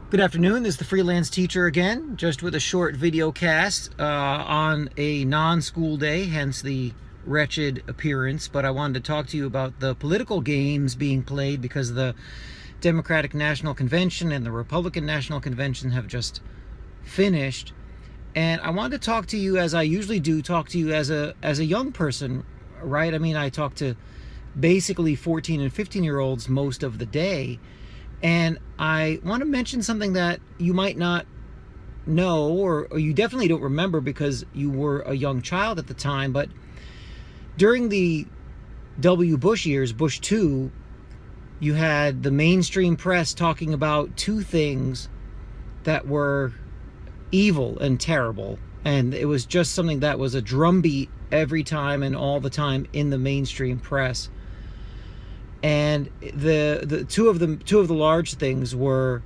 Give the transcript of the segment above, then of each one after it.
Good afternoon, this is the Freelance Teacher again, just with a short video cast on a non-school day, hence the wretched appearance. But I wanted to talk to you about the political games being played because the Democratic National Convention and the Republican National Convention have just finished. And I wanted to talk to you, as I usually do, talk to you as a young person, right? I mean, I talk to basically 14 and 15-year-olds most of the day. And I want to mention something that you might not know, or you definitely don't remember because you were a young child at the time. But during the W. Bush years, Bush 2, you had the mainstream press talking about two things that were evil and terrible. And it was just something that was a drumbeat every time and all the time in the mainstream press. And the two of the large things were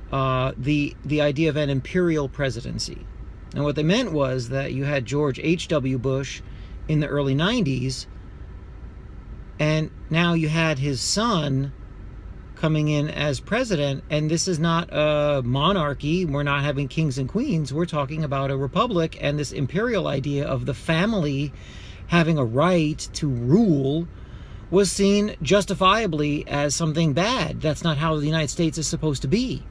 the idea of an imperial presidency. And what they meant was that you had George H.W. Bush in the early 90s, and now you had his son coming in as president. And this is not a monarchy. We're not having kings and queens. We're talking about a republic, and this imperial idea of the family having a right to rule was seen justifiably as something bad. That's not how the United States is supposed to be.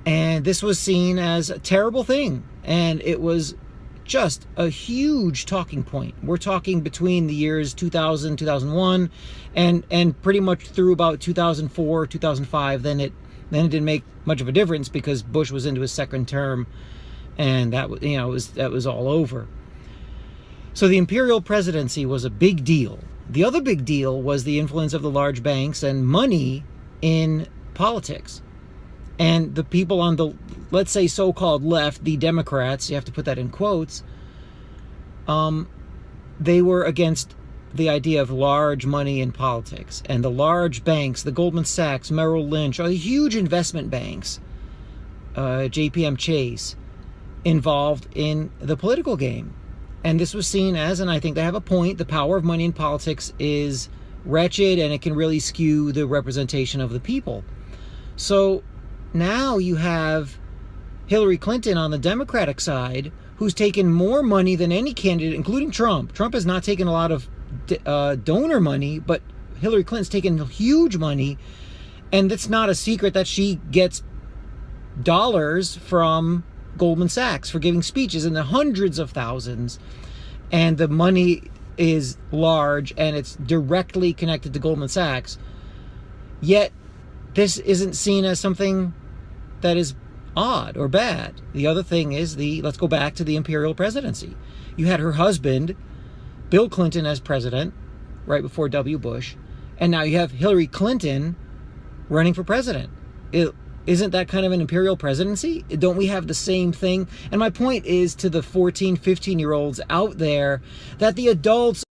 And this was seen as a terrible thing. And it was just a huge talking point. We're talking between the years 2000, 2001, and pretty much through about 2004, 2005. Then it didn't make much of a difference because Bush was into his second term, and that was all over. So the imperial presidency was a big deal. The other big deal was the influence of the large banks and money in politics. And the people on the, let's say, so-called left, the Democrats, you have to put that in quotes, they were against the idea of large money in politics. And the large banks, the Goldman Sachs, Merrill Lynch, are the huge investment banks, JPM Chase, involved in the political game. And this was seen as, and I think they have a point, the power of money in politics is wretched and it can really skew the representation of the people. So now you have Hillary Clinton on the Democratic side, who's taken more money than any candidate, including Trump. Trump has not taken a lot of donor money, but Hillary Clinton's taken huge money. And it's not a secret that she gets dollars from Goldman Sachs for giving speeches in the hundreds of thousands, and the money is large and it's directly connected to Goldman Sachs. Yet this isn't seen as something that is odd or bad. The other thing is let's go back to the imperial presidency. You had her husband, Bill Clinton, as president right before W. Bush, and now you have Hillary Clinton running for president. Isn't that kind of an imperial presidency? Don't we have the same thing? And my point is to the 14, 15-year-olds out there that the adults